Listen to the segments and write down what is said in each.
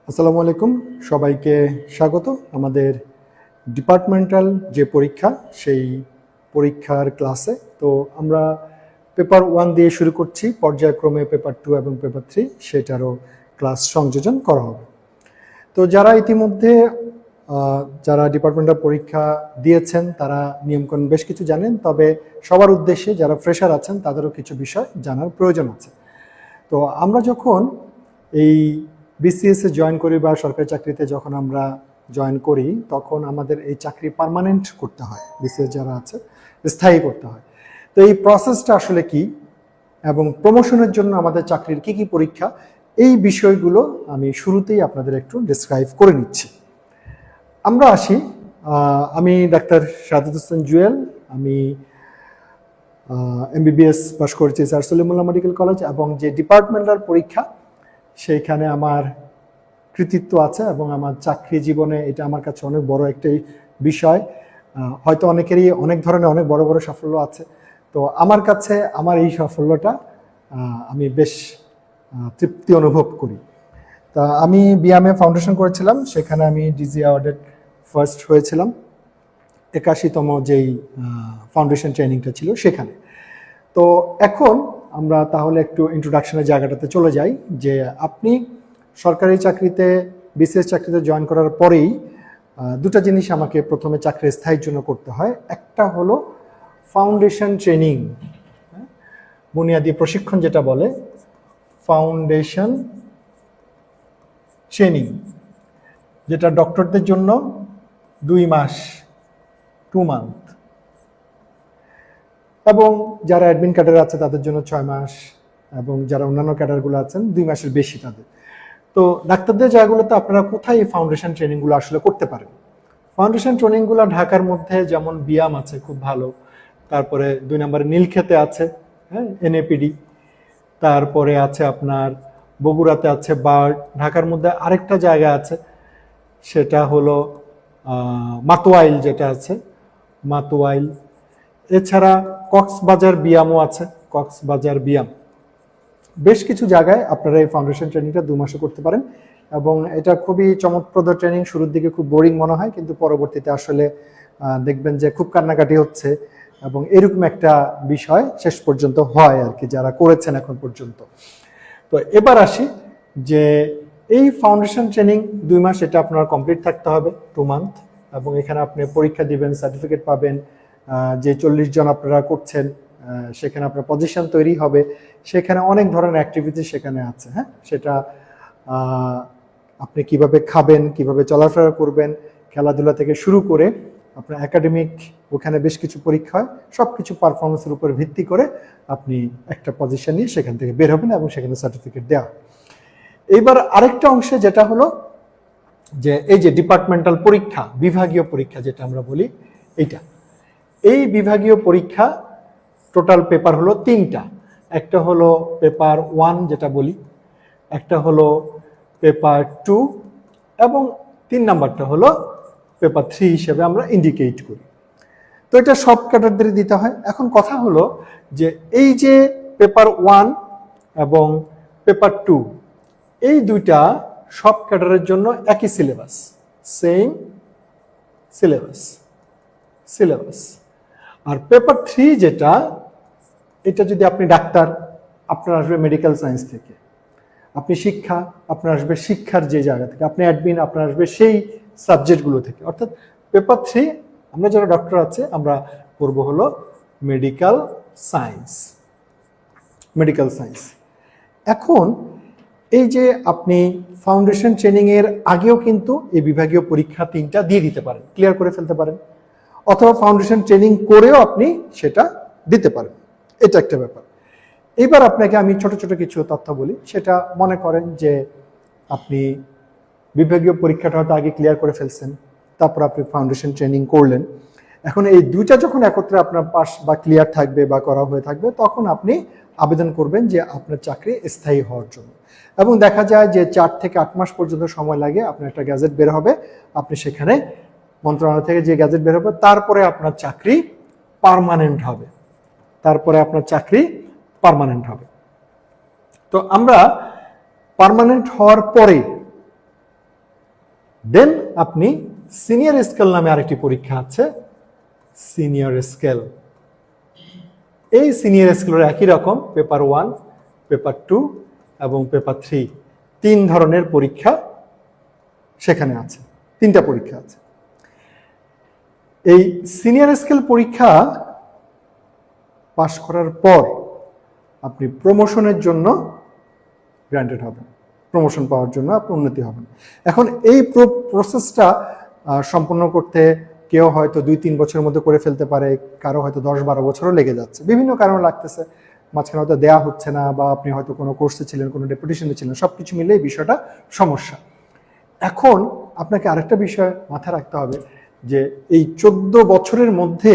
আসসালামু আলাইকুম, সবাইকে স্বাগত আমাদের ডিপার্টমেন্টাল যে পরীক্ষা সেই পরীক্ষার ক্লাসে। তো আমরা পেপার 1 দিয়ে শুরু করছি, পর্যায়ক্রমে পেপার 2 এবং পেপার 3 সেটারও ক্লাস সংযোজন করা হবে। তো যারা ইতিমধ্যে যারা ডিপার্টমেন্টাল পরীক্ষা দিয়েছেন তারা নিয়মকানুন বেশ কিছু জানেন, তবে সবার উদ্দেশ্যে যারা ফ্রেশার আছেন তাদেরও কিছু বিষয় জানার প্রয়োজন আছে। তো আমরা যখন এই বিসিএসে জয়েন করি বা সরকারি চাকরিতে যখন আমরা জয়েন করি তখন আমাদের এই চাকরি পার্মানেন্ট করতে হয়, বিসিএস যারা আছে স্থায়ী করতে হয়। তো এই প্রসেসটা আসলে কি এবং প্রমোশনের জন্য আমাদের চাকরির কি কি পরীক্ষা, এই বিষয়গুলো আমি শুরুতেই আপনাদের একটু ডিসক্রাইব করে নিচ্ছি। আমরা আসি, আমি ডাক্তার শাহাদাত হোসেন জুয়েল, আমি এমবিবিএস পাস করেছি স্যার সলিমুল্লাহ মেডিকেল কলেজ, এবং যে ডিপার্টমেন্টাল পরীক্ষা সেইখানে আমার কৃতিত্ব আছে এবং আমার চাকরি জীবনে এটা আমার কাছে অনেক বড় একটি বিষয়। হয়তো অনেকেরই অনেক ধরনের অনেক বড় বড় সাফল্য আছে, তো আমার কাছে আমার এই সাফল্যটা আমি বেশ তৃপ্তি অনুভব করি। তা আমি বিএমএ ফাউন্ডেশন করেছিলাম, সেখানে আমি ডিজি অ্যাওয়ার্ডেড ফার্স্ট হয়েছিলাম 81তম যেই ফাউন্ডেশন ট্রেনিংটা ছিল সেখানে। তো এখন আমরা তাহলে একটু ইন্ট্রোডাকশনের জায়গাটাতে চলে যাই, যে আপনি সরকারি চাকরিতে বিসিএস চাকরিতে জয়েন করার পরেই দুটো জিনিস আমাকে প্রথমে চাকরি স্থায়ীর জন্য করতে হয়। একটা হলো ফাউন্ডেশন ট্রেনিং, বুনিয়াদী প্রশিক্ষণ যেটা বলে ফাউন্ডেশন ট্রেনিং, যেটা ডক্টরদের জন্য 2 মাস 2 মান্থ, এবং যারা অ্যাডমিন ক্যাডার আছে তাদের জন্য 6 মাস, এবং যারা অন্যান্য ক্যাডারগুলো আছেন 2 মাসের বেশি তাদের। তো ডাক্তারদের জায়গাগুলোতে আপনারা কোথায় এই ফাউন্ডেশন ট্রেনিংগুলো আসলে করতে পারেন? ফাউন্ডেশন ট্রেনিংগুলো ঢাকার মধ্যে যেমন বিয়াম আছে খুব ভালো, তারপরে 2 নম্বরে নীলক্ষেতে আছে, হ্যাঁ এনএপিডি, তারপরে আছে আপনার বগুড়াতে আছে, বা ঢাকার মধ্যে আরেকটা জায়গা আছে সেটা হলো মাতোয়াইল যেটা আছে মাতোয়াইল। এছাড়া কক্সবাজার বিয়ামও আছে, কক্সবাজার বিয়াম। বেশ কিছু জায়গায় আপনারা এই ফাউন্ডেশন ট্রেনিংটা 2 মাসে করতে পারেন, এবং এটা খুবই চমকপ্রদ ট্রেনিং। শুরুর দিকে খুব বোরিং মনে হয়, কিন্তু পরবর্তীতে আসলে দেখবেন যে খুব কান্নাকাটি হচ্ছে, এবং এরকম একটা বিষয় শেষ পর্যন্ত হয় আর কি, যারা করেছেন এখন পর্যন্ত। তো এবার আসি যে এই ফাউন্ডেশন ট্রেনিং 2 মাস এটা আপনার কমপ্লিট থাকতে হবে, 2 মান্থ, এবং এখানে আপনি পরীক্ষা দিবেন, সার্টিফিকেট পাবেন। যে 40 জন আপনারা করছেন সেখানে আপনার পজিশন তৈরি হবে, সেখানে অনেক ধরনের অ্যাক্টিভিটি সেখানে আছে। হ্যাঁ, সেটা আপনি কিভাবে খাবেন, কিভাবে চলাফেরা করবেন, খেলাধুলা থেকে শুরু করে আপনার একাডেমিক, ওখানে বেশ কিছু পরীক্ষা হয়, সব কিছু পারফরমেন্সের উপর ভিত্তি করে আপনি একটা পজিশন নিয়ে সেখান থেকে বের হবেন এবং সেখানে সার্টিফিকেট দেওয়া। এইবার আরেকটা অংশে যেটা হলো যে এই যে ডিপার্টমেন্টাল পরীক্ষা, বিভাগীয় পরীক্ষা যেটা আমরা বলি, এই বিভাগীয় পরীক্ষা টোটাল পেপার হলো 3টা। একটা হলো পেপার 1 যেটা বলি, একটা হলো পেপার 2, এবং 3 নাম্বারটা হলো পেপার 3 হিসেবে আমরা ইন্ডিকেট করি। তো এটা সব ক্যাডারদের দিতে হয়। এখন কথা হলো যে এই যে পেপার 1 এবং পেপার 2, এই দুইটা সব ক্যাডারের জন্য একই সিলেবাস, সেম সিলেবাস। আর পেপার 3 যেটা, এটা যদি আপনি ডাক্তার, আপনার আসবে মেডিকেল সায়েন্স থেকে, আপনি শিক্ষা, আপনার আসবে শিক্ষার যে জায়গা থেকে, আপনি অ্যাডমিন, আপনার আসবে সেই সাবজেক্টগুলো থেকে। অর্থাৎ পেপার 3 আমরা যারা ডক্টর আছে আমরা পড়বো হলো মেডিকেল সায়েন্স। এখন এই যে আপনি ফাউন্ডেশন ট্রেনিং এর আগেও কিন্তু এই বিভাগীয় পরীক্ষা 3টা দিয়ে দিতে পারেন, ক্লিয়ার করে ফেলতে পারেন, অথবা ফাউন্ডেশন ট্রেনিং করেও আপনি সেটা দিতে পারেন। এটা একটা ব্যাপার। এবার আপনাকে আমি ছোট ছোট কিছু তথ্য বলি। সেটা মনে করেন যে আপনি বিভাগীয় পরীক্ষাটা হয়তো আগে ক্লিয়ার করে ফেলছেন, তারপর আপনি ফাউন্ডেশন ট্রেনিং করলেন। এখন এই দুইটা যখন একত্রে আপনার পাস বা ক্লিয়ার থাকবে বা করা হয়ে থাকবে, তখন আপনি আবেদন করবেন যে আপনার চাকরি স্থায়ী হওয়ার জন্য। এবং দেখা যায় যে 4 থেকে 8 মাস পর্যন্ত সময় লাগে, আপনার একটা গ্যাজেট বের হবে, আপনি সেখানে মন্ত্রণালয় থেকে যে গ্যাজেট বের হবে, তারপরে আপনার চাকরি পার্মানেন্ট হবে। তো আমরা পার্মানেন্ট হওয়ার পরে দেন আপনি সিনিয়র স্কেল নামে আরেকটি পরীক্ষা আছে, সিনিয়র স্কেল। এই সিনিয়র স্কেলের একই রকম পেপার 1, পেপার 2 এবং পেপার 3, 3 ধরনের পরীক্ষা সেখানে আছে, 3টা পরীক্ষা আছে। এই সিনিয়র স্কেল পরীক্ষা পাশ করার পর আপনি প্রমোশনের জন্য গ্রান্টেড হবেন, প্রমোশন পাওয়ার জন্য আপনি উন্নতি হবেন। এখন এই প্রসেসটা সম্পন্ন করতে কেউ হয়তো 2-3 বছরের মধ্যে করে ফেলতে পারে, কারো হয়তো 10-12 বছরও লেগে যাচ্ছে, বিভিন্ন কারণ লাগতেছে, মাঝখানে হয়তো দেয়া হচ্ছে না, বা আপনি হয়তো কোনো কোর্সে ছিলেন, কোনো ডেপুটেশনে ছিলেন, সব কিছু মিলে এই বিষয়টা সমস্যা। এখন আপনাকে আরেকটা বিষয় মাথায় রাখতে হবে যে এই 14 বছরের মধ্যে,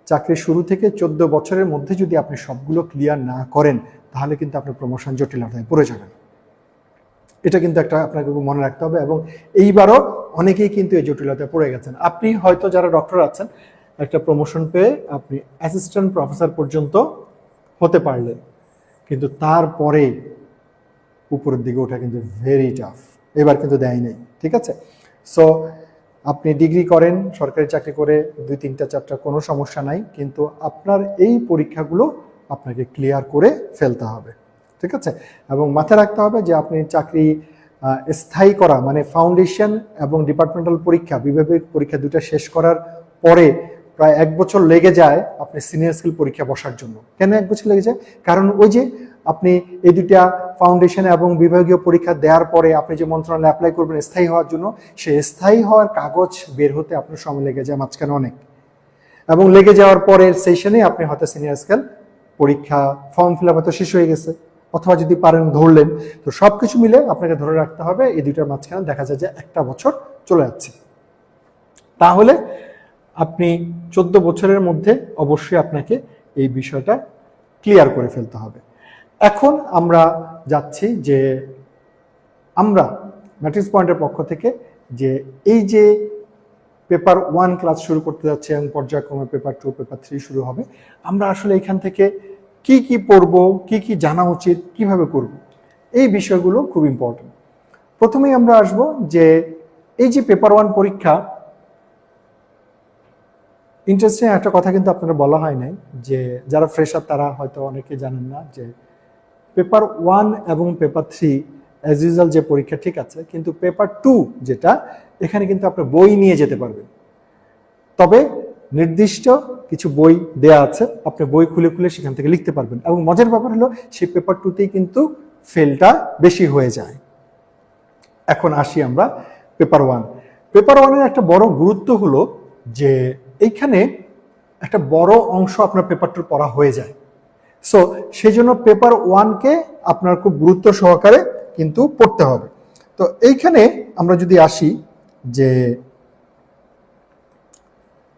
চাকরি শুরু থেকে 14 বছরের মধ্যে যদি আপনি সবগুলো ক্লিয়ার না করেন, তাহলে কিন্তু আপনার প্রমোশন জটিলতায় পড়ে যাবেন। এটা কিন্তু একটা আপনাকে মনে রাখতে হবে। এবং এইবারও অনেকেই কিন্তু এই জটিলতায় পড়ে গেছেন। আপনি হয়তো যারা ডক্টর আছেন, একটা প্রমোশন পেয়ে আপনি অ্যাসিস্ট্যান্ট প্রফেসর পর্যন্ত হতে পারলেন, কিন্তু তারপরে উপরের দিকে ওঠা কিন্তু ভেরি টাফ। এবার কিন্তু দেয় নেই, ঠিক আছে? সো আপনি ডিগ্রি করেন, সরকারি চাকরি করে 2-3টা 4টা কোনো সমস্যা নাই, কিন্তু আপনার এই পরীক্ষাগুলো আপনাকে ক্লিয়ার করে ফেলতে হবে, ঠিক আছে? এবং মাথায় রাখতে হবে যে আপনি চাকরি স্থায়ী করা মানে ফাউন্ডেশন এবং ডিপার্টমেন্টাল পরীক্ষা, বিভাগীয় পরীক্ষা দুটা শেষ করার পরে প্রায় 1 বছর লেগে যায় আপনি সিনিয়র স্কিল পরীক্ষা বসার জন্য। কেন 1 বছর লেগে যায়? কারণ ওই যে আপনি এই দুটা ফাউন্ডেশন এবং বিভাগীয় পরীক্ষা দেওয়ার পরে আপনি যে মন্ত্রণালয়ে অ্যাপ্লাই করবেন স্থায়ী হওয়ার জন্য, সেই স্থায়ী হওয়ার কাগজ বের হতে আপনার সময় লেগে যায় মাঝখানে অনেক। এবং লেগে যাওয়ার পরের সেশনে আপনি হয়তো সিনিয়র স্কেল পরীক্ষা ফর্ম ফিল আপ হয়তো শেষ হয়ে গেছে, অথবা যদি পারেন ধরলেন। তো সবকিছু মিলে আপনাকে ধরে রাখতে হবে এই দুইটার মাঝখানে দেখা যায় যে 1টা বছর চলে যাচ্ছে। তাহলে আপনি 14 বছরের মধ্যে অবশ্যই আপনাকে এই বিষয়টা ক্লিয়ার করে ফেলতে হবে। এখন আমরা যাচ্ছি যে আমরা ম্যাট্রিক্স পয়েন্টের পক্ষ থেকে যে এই যে পেপার 1 ক্লাস শুরু করতে যাচ্ছে এবং পর্যায়ক্রমে পেপার 2, পেপার 3 শুরু হবে, আমরা আসলে এখান থেকে কি কি পড়ব, কি কি জানা উচিত, কিভাবে করব, এই বিষয়গুলো খুব ইম্পর্টেন্ট। প্রথমেই আমরা আসব যে এই যে পেপার 1 পরীক্ষা, ইন্টারেস্টিং একটা কথা কিন্তু আপনারা বলা হয় নাই, যে যারা ফ্রেশার তারা হয়তো অনেকে জানেন না যে পেপার 1 এবং পেপার 3 অ্যাজ ইউজুয়াল যে পরীক্ষা ঠিক আছে, কিন্তু পেপার 2 যেটা, এখানে কিন্তু আপনি বই নিয়ে যেতে পারবেন। তবে নির্দিষ্ট কিছু বই দেয়া আছে, আপনি বই খুলে খুলে সেখান থেকে লিখতে পারবেন। এবং মজার ব্যাপার হলো সেই পেপার 2তেই কিন্তু ফেলটা বেশি হয়ে যায়। এখন আসি আমরা পেপার 1। পেপার 1-এর একটা বড় গুরুত্ব হলো যে এইখানে একটা বড় অংশ আপনার পেপার 2 পড়া হয়ে যায়। সো সেই জন্য পেপার 1-কে আপনার খুব গুরুত্ব সহকারে কিন্তু পড়তে হবে। তো এইখানে আমরা যদি আসি যে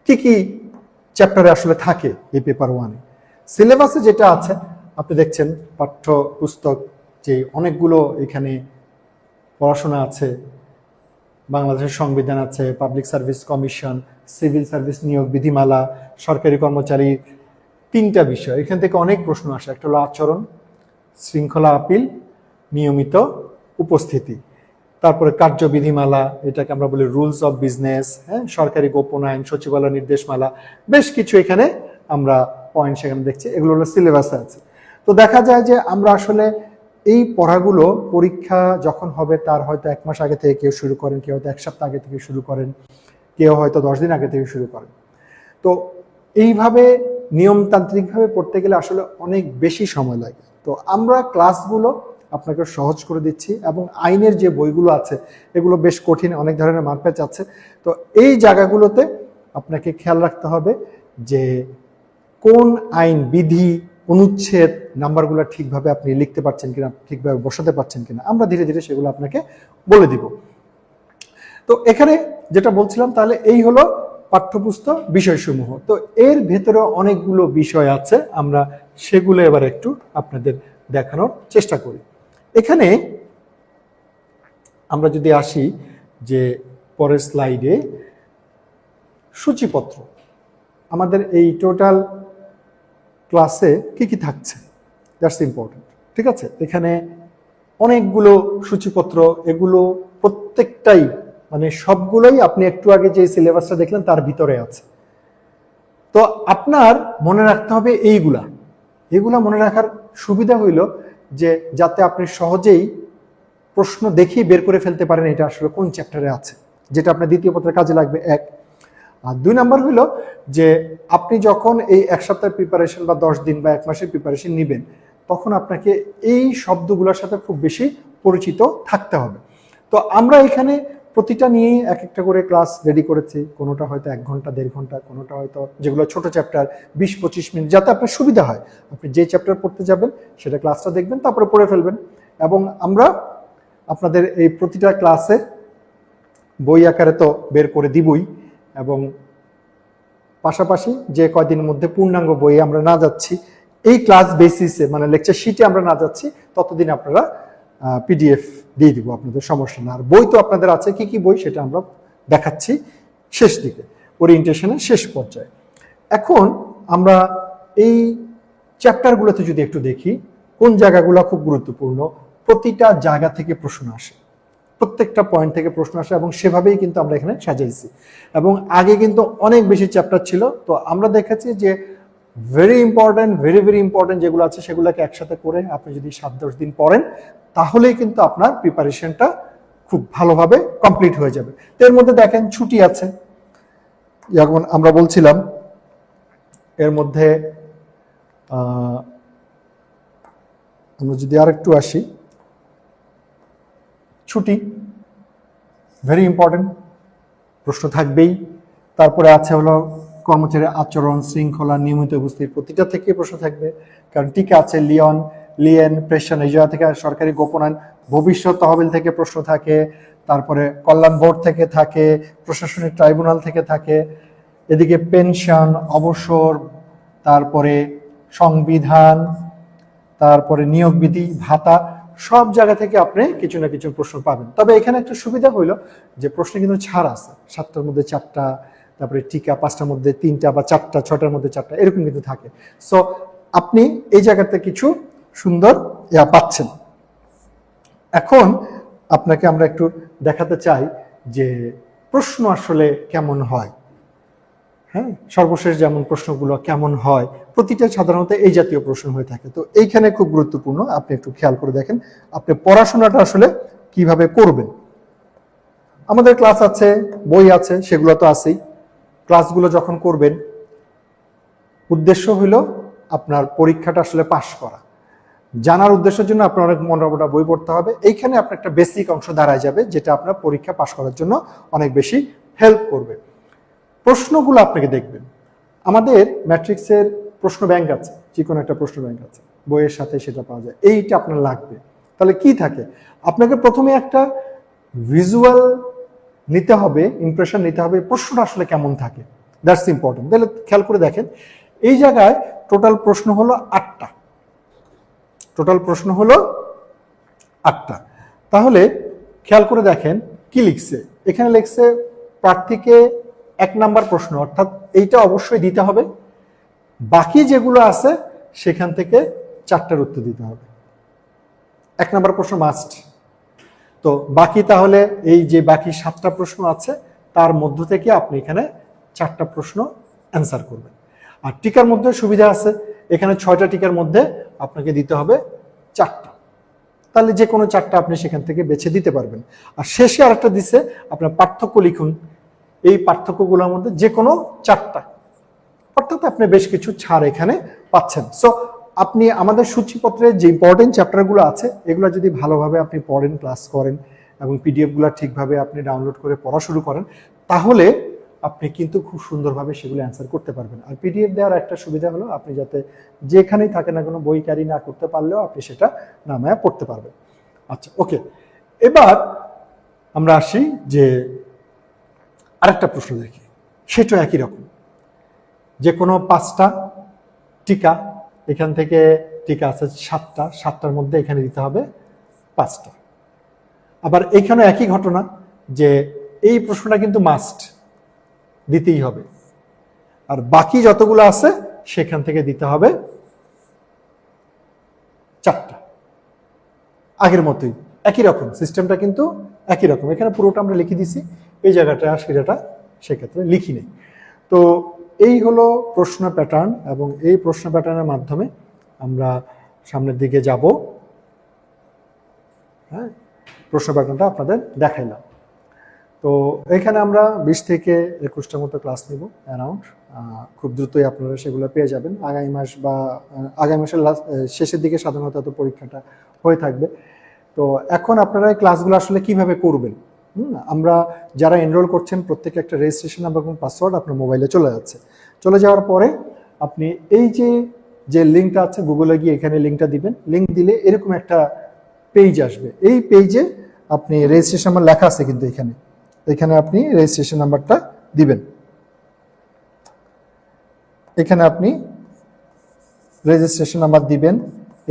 কি কি চ্যাপ্টারে আসলে থাকে এই পেপার 1-এ, সিলেবাসে যেটা আছে আপনি দেখছেন, পাঠ্য পুস্তক যে অনেকগুলো এখানে পড়াশোনা আছে, বাংলাদেশের সংবিধান আছে, public service commission, civil service নিয়োগ বিধিমালা, সরকারি কর্মচারী, 3টা বিষয়। এখান থেকে অনেক প্রশ্ন আসে। একটা হলো আচরণ, শৃঙ্খলা আপিল, নিয়মিত উপস্থিতি, তারপরে কার্যবিধিমালা, এটাকে আমরা বলি রুলস অফ বিজনেস, হ্যাঁ, সরকারি গোপন আইন, সচিবালয় নির্দেশমালা, বেশ কিছু এখানে আমরা পয়েন্ট সেখানে দেখছি, এগুলো হলো সিলেবাসে আছে। তো দেখা যায় যে আমরা আসলে এই পড়াগুলো পরীক্ষা যখন হবে তার হয়তো 1 মাস আগে থেকে কেউ শুরু করেন, কেউ হয়তো 1 সপ্তাহ আগে থেকে শুরু করেন, কেউ হয়তো 10 দিন আগে থেকে শুরু করেন। তো এইভাবে নিয়মতান্ত্রিকভাবে পড়তে গেলে আসলে অনেক বেশি সময় লাগে। তো আমরা ক্লাসগুলো আপনাকে সহজ করে দিচ্ছি, এবং আইনের যে বইগুলো আছে এগুলো বেশ কঠিন, অনেক ধরনের মারপ্যাচ আছে। তো এই জায়গাগুলোতে আপনাকে খেয়াল রাখতে হবে যে কোন আইন, বিধি, অনুচ্ছেদ, নাম্বারগুলো ঠিকভাবে আপনি লিখতে পারছেন কিনা, ঠিকভাবে বসাতে পারছেন কিনা, আমরা ধীরে ধীরে সেগুলো আপনাকে বলে দিব। তো এখানে যেটা বলছিলাম, তাহলে এই হলো পাঠ্যপুস্তক বিষয়সমূহ। তো এর ভেতরে অনেকগুলো বিষয় আছে, আমরা সেগুলো এবার একটু আপনাদের দেখানোর চেষ্টা করি। এখানে আমরা যদি আসি যে পরের স্লাইডে, সূচিপত্র, আমাদের এই টোটাল ক্লাসে কি কি থাকছে, দ্যাটস ইম্পর্টেন্ট, ঠিক আছে? এখানে অনেকগুলো সূচিপত্র, এগুলো প্রত্যেকটাই মানে সবগুলোই আপনি একটু আগে যে সিলেবাসটা দেখলেন তার ভিতরে আছে। তো আপনার মনে রাখতে হবে এগুলা মনে রাখার সুবিধা হইল যে যাতে আপনি সহজেই প্রশ্ন দেখেই বের করে ফেলতে পারেন এটা আসলে কোন চ্যাপ্টারে আছে, যেটা আপনার দ্বিতীয় পত্রের কাজে লাগবে। এক। আর 2 নাম্বার হইলো যে আপনি যখন এই 1 সপ্তাহের প্রিপারেশন বা 10 দিন বা 1 মাসের প্রিপারেশন নেবেন, তখন আপনাকে এই শব্দগুলোর সাথে খুব বেশি পরিচিত থাকতে হবে। তো আমরা এখানে প্রতিটা নিয়েই এক একটা করে ক্লাস রেডি করেছি, কোনোটা হয়তো 1 ঘন্টা 1.5 ঘন্টা, কোনোটা হয়তো যেগুলো ছোট চ্যাপ্টার 20-25 মিনিট, যাতে আপনার সুবিধা হয়। আপনি যে চ্যাপ্টার পড়তে যাবেন সেটা ক্লাসটা দেখবেন, তারপরে পড়ে ফেলবেন। এবং আমরা আপনাদের এই প্রতিটা ক্লাসে বই আকারে তো বের করে দিবই, এবং পাশাপাশি যে কয়দিনের মধ্যে পূর্ণাঙ্গ বই আমরা না যাচ্ছি, এই ক্লাস বেসিসে মানে লেকচার শিটে আমরা না যাচ্ছি, ততদিন আপনারা পিডিএফ দিয়ে দিব, আপনাদের সমস্যা না। আর বই তো আপনাদের আছে, কি কি বই সেটা আমরা দেখাচ্ছি শেষ দিকে, ওরিয়েন্টেশনের শেষ পর্যায়ে। এখন আমরা এই চ্যাপ্টারগুলোতে যদি একটু দেখি কোন জায়গাগুলো খুব গুরুত্বপূর্ণ। প্রতিটা জায়গা থেকে প্রশ্ন আসে, প্রত্যেকটা পয়েন্ট থেকে প্রশ্ন আসে, এবং সেভাবেই কিন্তু আমরা এখানে সাজাইছি। এবং আগে কিন্তু অনেক বেশি চ্যাপ্টার ছিল, তো আমরা দেখেছি যে ভেরি ইম্পর্টেন্ট যেগুলো আছে সেগুলোকে একসাথে করে আপনি যদি 7-10 দিন পড়েন, তাহলেই কিন্তু আপনার প্রিপারেশনটা খুব ভালোভাবে কমপ্লিট হয়ে যাবে। তো এর মধ্যে দেখেন ছুটি আছে, যেমন আমরা বলছিলাম এর মধ্যে আমরা যদি আরেকটু আসি, ছুটি ভেরি ইম্পর্টেন্ট, প্রশ্ন থাকবেই। তারপরে আছে হলো কর্মচারীর আচরণ, শৃঙ্খলা, নিয়মিত উপস্থিতি, প্রতিটা থেকে প্রশ্ন থাকবে। কারণ টিকা আছে, লিয়েন, প্রেশন, এই জায়গা থেকে সরকারি গোপনায়ন, ভবিষ্যৎ তহবিল থেকে প্রশ্ন থাকে, তারপরে কল্যাণ বোর্ড থেকে থাকে, প্রশাসনিক ট্রাইব্যুনাল থেকে থাকে, এদিকে পেনশন, অবসর, তারপরে সংবিধান, তারপরে নিয়োগ বিধি, ভাতা, সব জায়গা থেকে আপনি কিছু না কিছু প্রশ্ন পাবেন। তবে এখানে একটা সুবিধা হইলো যে প্রশ্নে কিন্তু ছাড় আছে, 7টার মধ্যে 4টা, তারপরে টিকা 5টার মধ্যে 3টা, বা 4টা, 6টার মধ্যে 4টা, এরকম কিন্তু থাকে। সো আপনি এই জায়গাতে কিছু সুন্দর পাচ্ছেন। এখন আপনাকে আমরা একটু দেখাতে চাই যে প্রশ্ন আসলে কেমন হয়। হ্যাঁ, সর্বশেষ যেমন প্রশ্নগুলো কেমন হয়, প্রতিটা সাধারণত এই জাতীয় প্রশ্ন হয়ে থাকে। তো এইখানে খুব গুরুত্বপূর্ণ, আপনি একটু খেয়াল করে দেখেন আপনি পড়াশোনাটা আসলে কিভাবে করবেন। আমাদের ক্লাস আছে, বই আছে, সেগুলো তো আছেই। ক্লাসগুলো যখন করবেন, উদ্দেশ্য হইল আপনার পরীক্ষাটা আসলে পাস করা। জানার উদ্দেশ্যের জন্য আপনার অনেক মোটা বই পড়তে হবে। এইখানে আপনার একটা বেসিক অংশ দাঁড়ায় যাবে, যেটা আপনার পরীক্ষা পাস করার জন্য অনেক বেশি হেল্প করবে। প্রশ্নগুলো আপনাকে দেখবেন, আমাদের ম্যাট্রিক্সের প্রশ্ন ব্যাংক আছে, যে কোনো একটা প্রশ্ন ব্যাংক আছে, বইয়ের সাথে সেটা পাওয়া যায়। এইটা আপনার লাগবে। তাহলে কি থাকে, আপনাকে প্রথমে একটা ভিজুয়াল নিতে হবে, ইমপ্রেশন নিতে হবে, প্রশ্নটা আসলে কেমন থাকে, দ্যাটস ইম্পর্টেন্ট। তাহলে খেয়াল করে দেখেন, এই জায়গায় টোটাল প্রশ্ন হলো 8টা, তাহলে খেয়াল করে দেখেন কি লিখছে। এখানে লিখছে প্রার্থীকে 1 নাম্বার প্রশ্ন, অর্থাৎ এইটা অবশ্যই দিতে হবে। বাকি যেগুলো আছে সেখান থেকে 4টার উত্তর দিতে হবে। 1 নাম্বার প্রশ্ন মাস্ট। তো বাকি তাহলে এই যে বাকি 7টা প্রশ্ন আছে তার মধ্য থেকে আপনি এখানে 4টা প্রশ্ন অ্যান্সার করবেন। আর টিকার মধ্যে সুবিধা আছে, এখানে 6টা টিকার মধ্যে আপনাকে দিতে হবে 4টা, তাহলে যে কোনো 4টা আপনি সেখান থেকে বেছে দিতে পারবেন। আর শেষে আরেকটা দিছে, আপনার পার্থক্য লিখুন, এই পার্থক্যগুলোর মধ্যে যে কোনো 4টা, অর্থাৎ আপনি বেশ কিছু ছাড় এখানে পাচ্ছেন। সো আপনি আমাদের সূচিপত্রে যে ইম্পর্টেন্ট চ্যাপ্টারগুলো আছে এগুলো যদি ভালোভাবে আপনি পড়েন, ক্লাস করেন, এবং পিডিএফগুলো ঠিকভাবে আপনি ডাউনলোড করে পড়া শুরু করেন, তাহলে আপনি কিন্তু খুব সুন্দরভাবে সেগুলো অ্যান্সার করতে পারবেন। আর পিডিএফ দেওয়ার একটা সুবিধা হলো আপনি যাতে যেখানেই থাকেন না কোনো বই ক্যারি না করতে পারলেও আপনি সেটা নামায় পড়তে পারবেন। আচ্ছা, ওকে, এবার আমরা আসি যে আরেকটা প্রশ্ন দেখি, সেটা একই রকম। যে কোনো 5টা টিকা, এখান থেকে টিকা আছে 7টা, 7টার মধ্যে এখানে দিতে হবে 5টা। আবার এখানে একই ঘটনা, যে এই প্রশ্নটা কিন্তু মাস্ট দিতেই হবে, আর বাকি যতগুলো আছে সেখান থেকে দিতে হবে 4টা। আগের মতোই একই রকম, সিস্টেমটা কিন্তু একই রকম। এখানে পুরোটা আমরা লিখে দিছি, এই জায়গাটা সেটা সেক্ষেত্রে লিখি নেই। তো এই হলো প্রশ্ন প্যাটার্ন, এবং এই প্রশ্ন প্যাটার্নের মাধ্যমে আমরা সামনের দিকে যাব। হ্যাঁ, প্রশ্ন প্যাটার্নটা আপনাদের দেখাইলাম। তো এখানে আমরা 20 থেকে 21টার মতো ক্লাস নিব অ্যারাউন্ড। খুব দ্রুতই আপনারা সেগুলো পেয়ে যাবেন। আগামী মাস বা আগামী মাসের শেষের দিকে সাধারণত পরীক্ষাটা হয়ে থাকবে। তো এখন আপনারা এই ক্লাসগুলো আসলে কিভাবে করবেন, আমরা যারা এনরোল করছেন প্রত্যেকে একটা রেজিস্ট্রেশন নাম্বার এবং পাসওয়ার্ড আপনার মোবাইলে চলে যাচ্ছে। চলে যাওয়ার পরে আপনি এই যে লিঙ্কটা আছে গুগলে গিয়ে এখানে লিঙ্কটা দিবেন। লিঙ্ক দিলে এরকম একটা পেজ আসবে। এই পেজে আপনি রেজিস্ট্রেশন নাম্বার লেখা আছে কিন্তু এখানে আপনি রেজিস্ট্রেশন নাম্বারটা দিবেন। এখানে আপনি রেজিস্ট্রেশন নাম্বার দিবেন,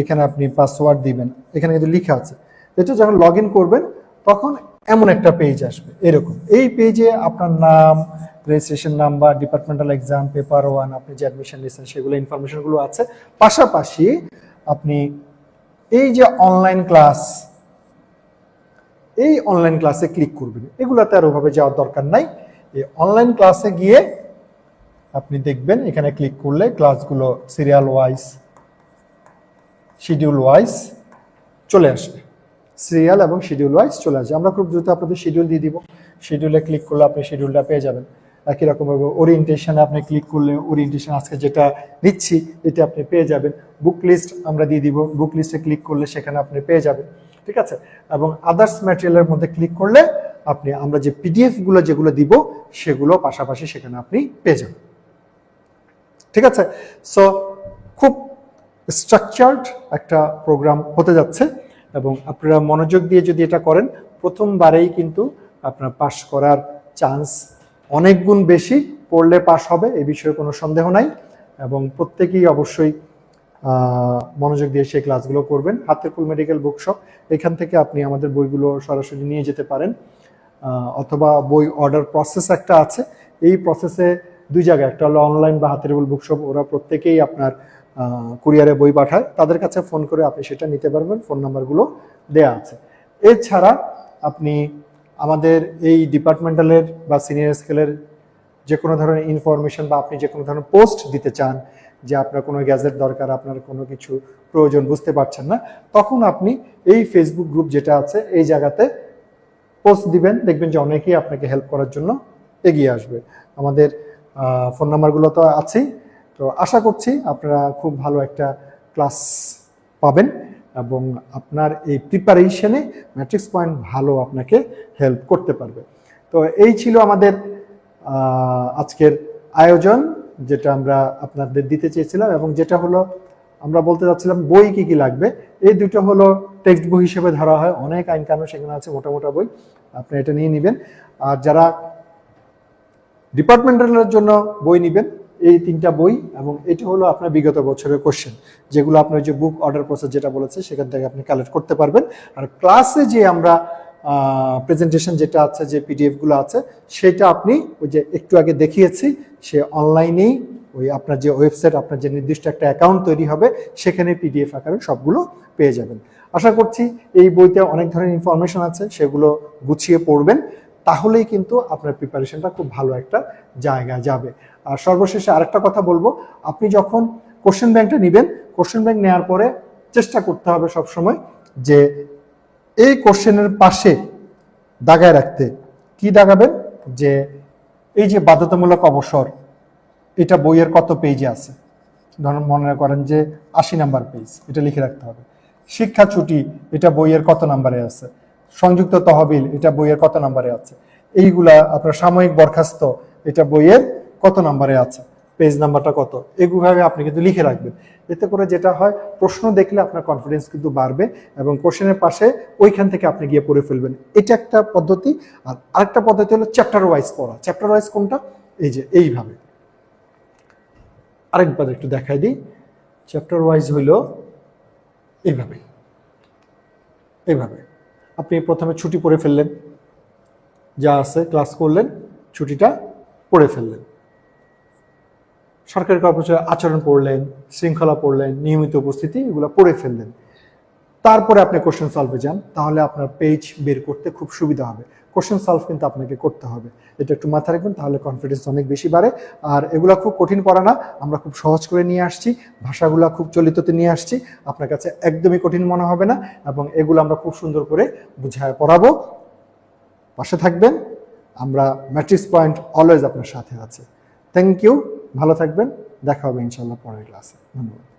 এখানে আপনি পাসওয়ার্ড দিবেন, এখানে কিন্তু লেখা আছে। এটা যখন লগ ইন করবেন তখন এমন একটা পেজ আসবে এরকম। এই পেজে আপনার নাম, registration number, departmental exam, paper 1, আপনি যে অ্যাডমিশন নিয়েছেন সেগুলো ইনফরমেশনগুলো আছে। পাশাপাশি আপনি এই যে অনলাইন ক্লাস, এই অনলাইন ক্লাসে ক্লিক করবেন। এগুলোতে আর ওভাবে যাওয়ার দরকার নাই। এই অনলাইন ক্লাসে গিয়ে আপনি দেখবেন এখানে ক্লিক করলে ক্লাসগুলো সিরিয়াল ওয়াইজ, শিডিউল ওয়াইজ চলে আসবে। সিরিয়াল এবং শিডিউল ওয়াইজ চলে আসবে। আমরা খুব দ্রুত আপনাদের শিডিউল দিয়ে দিব। শিডিউলে ক্লিক করলে আপনি শিডিউলটা পেয়ে যাবেন। একই রকমভাবে ওরিয়েন্টেশনে আপনি ক্লিক করলে ওরিয়েন্টেশন আজকে যেটা দিচ্ছি এটা আপনি পেয়ে যাবেন। বুক লিস্ট আমরা দিয়ে দিব, বুক লিস্টে ক্লিক করলে সেখানে আপনি পেয়ে যাবেন। ঠিক আছে, এবং আদার্স ম্যাটেরিয়ালের মধ্যে ক্লিক করলে আপনি আমরা যে পিডিএফগুলো যেগুলো দিব সেগুলো পাশাপাশি সেখানে আপনি পেয়ে যাবেন। ঠিক আছে, সো খুব স্ট্রাকচার্ড একটা প্রোগ্রাম হতে যাচ্ছে, এবং আপনারা মনোযোগ দিয়ে যদি এটা করেন প্রথমবারেই কিন্তু আপনার পাস করার চান্স অনেক গুণ বেশি। পড়লে পাস হবে এই বিষয়ে কোনো সন্দেহ নাই, এবং প্রত্যেকেই অবশ্যই মনোযোগ দিয়ে সেই ক্লাসগুলো করবেন। হাতের ফুল মেডিকেল বুকশপ, এখান থেকে আপনি আমাদের বইগুলো সরাসরি নিয়ে যেতে পারেন, অথবা বই অর্ডার প্রসেস একটা আছে। এই প্রসেসে দুই জায়গায়, একটা হলো অনলাইন বা হাতের ফুল বুকশপ, ওরা প্রত্যেকেই আপনার কুরিয়ারে বই পাঠায়, তাদের কাছে ফোন করে আপনি সেটা নিতে পারবেন। ফোন নাম্বারগুলো দেয়া আছে। এছাড়া আপনি আমাদের এই ডিপার্টমেন্টালের বা সিনিয়র স্কেলের যে কোনো ধরনের ইনফরমেশন বা আপনি যে কোনো ধরনের পোস্ট দিতে চান, যে আপনার কোনো গ্যাজেট দরকার, আপনার কোনো কিছু প্রয়োজন বুঝতে পারছেন না, তখন আপনি এই ফেসবুক গ্রুপ যেটা আছে এই জায়গাতে পোস্ট দিবেন। দেখবেন যে অনেকেই আপনাকে হেল্প করার জন্য এগিয়ে আসবে। আমাদের ফোন নাম্বারগুলো তো আছেই। তো আশা করছি আপনারা খুব ভালো একটা ক্লাস পাবেন, এবং আপনার এই প্রিপারেশনে ম্যাট্রিক্স পয়েন্ট ভালো আপনাকে হেল্প করতে পারবে। তো এই ছিল আমাদের আজকের আয়োজন, যেটা আমরা আপনাদের দিতে চেয়েছিলাম, এবং যেটা হলো আমরা বলতে চাচ্ছিলাম বই কি কি লাগবে। এই দুটো হলো টেক্সট বই হিসেবে ধরা হয়, অনেক আইন কানুন সেখানে আছে, মোটা মোটা বই, আপনি এটা নিয়ে নেবেন। আর যারা ডিপার্টমেন্টালের জন্য বই নেবেন, এই 3টা বই, এবং এটা হলো আপনার বিগত বছরের কোশ্চেন, যেগুলো আপনার যে বুক অর্ডার প্রসেস যেটা বলেছে সেখান থেকে আপনি কালেক্ট করতে পারবেন। আর ক্লাসে যে আমরা প্রেজেন্টেশন যেটা আছে, যে পিডিএফগুলো আছে, সেটা আপনি ওই যে একটু আগে দেখিয়েছি, সে অনলাইনেই ওই আপনার যে ওয়েবসাইট, আপনার যে নির্দিষ্ট একটা অ্যাকাউন্ট তৈরি হবে, সেখানে পিডিএফ আকারে সবগুলো পেয়ে যাবেন। আশা করছি এই বইতে অনেক ধরনের ইনফরমেশন আছে, সেগুলো গুছিয়ে পড়বেন, তাহলেই কিন্তু আপনার প্রিপারেশনটা খুব ভালো একটা জায়গায় যাবে। আর সর্বশেষে আরেকটা কথা বলবো, আপনি যখন কোশ্চেন ব্যাংকটা নেবেন, কোশ্চেন ব্যাংক নেওয়ার পরে চেষ্টা করতে হবে সবসময় যে এই কোশ্চেনের পাশে দাগায় রাখতে। কি দাগাবেন? যে এই যে বাধ্যতামূলক অবসর, এটা বইয়ের কত পেজে আছে, ধরুন মনে করেন যে 80 নাম্বার পেজ, এটা লিখে রাখতে হবে। শিক্ষা ছুটি, এটা বইয়ের কত নাম্বারে আছে। সংযুক্ত তহবিল, এটা বইয়ের কত নাম্বারে আছে। এইগুলা আপনার সাময়িক বরখাস্ত, এটা বইয়ের কত নাম্বারে আছে, পেজ নাম্বারটা কত, এগুলোভাবে আপনি কিন্তু লিখে রাখবেন। এতে করে যেটা হয়, প্রশ্ন দেখলে আপনার কনফিডেন্স কিন্তু বাড়বে, এবং কোশ্চেনের পাশে ওইখান থেকে আপনি গিয়ে পড়ে ফেলবেন। এটা একটা পদ্ধতি। আর আরেকটা পদ্ধতি হলো চ্যাপ্টার ওয়াইজ পড়া। চ্যাপ্টার ওয়াইজ কোনটা? এই যে এইভাবে, আরেকবার একটু দেখাই দিই। চ্যাপ্টার ওয়াইজ হইল এইভাবে, এইভাবে আপনি প্রথমে ছুটি পড়ে ফেললেন, যা আছে ক্লাস করলেন, ছুটিটা পড়ে ফেললেন। সরকারি কর্মচারী আচরণ পড়লেন, শৃঙ্খলা পড়লেন, নিয়মিত উপস্থিতি, এগুলো পড়ে ফেললেন। তারপরে আপনি কোশ্চেন সলভে যান, তাহলে আপনার পেজ বের করতে খুব সুবিধা হবে। কোশ্চেন সলভ কিন্তু আপনাকে করতে হবে, এটা একটু মাথায় রাখবেন, তাহলে কনফিডেন্স অনেক বেশি বাড়ে। আর এগুলো খুব কঠিন পড়া না, আমরা খুব সহজ করে নিয়ে আসছি, ভাষাগুলো খুব চলিততে নিয়ে আসছি, আপনার কাছে একদমই কঠিন মনে হবে না, এবং এগুলো আমরা খুব সুন্দর করে বুঝায় পড়াবো। পাশে থাকবেন, আমরা ম্যাট্রিক্স পয়েন্ট অলওয়েজ আপনার সাথে আছে। থ্যাংক ইউ, ভালো থাকবেন, দেখা হবে ইনশাল্লাহ পরের ক্লাসে। ধন্যবাদ।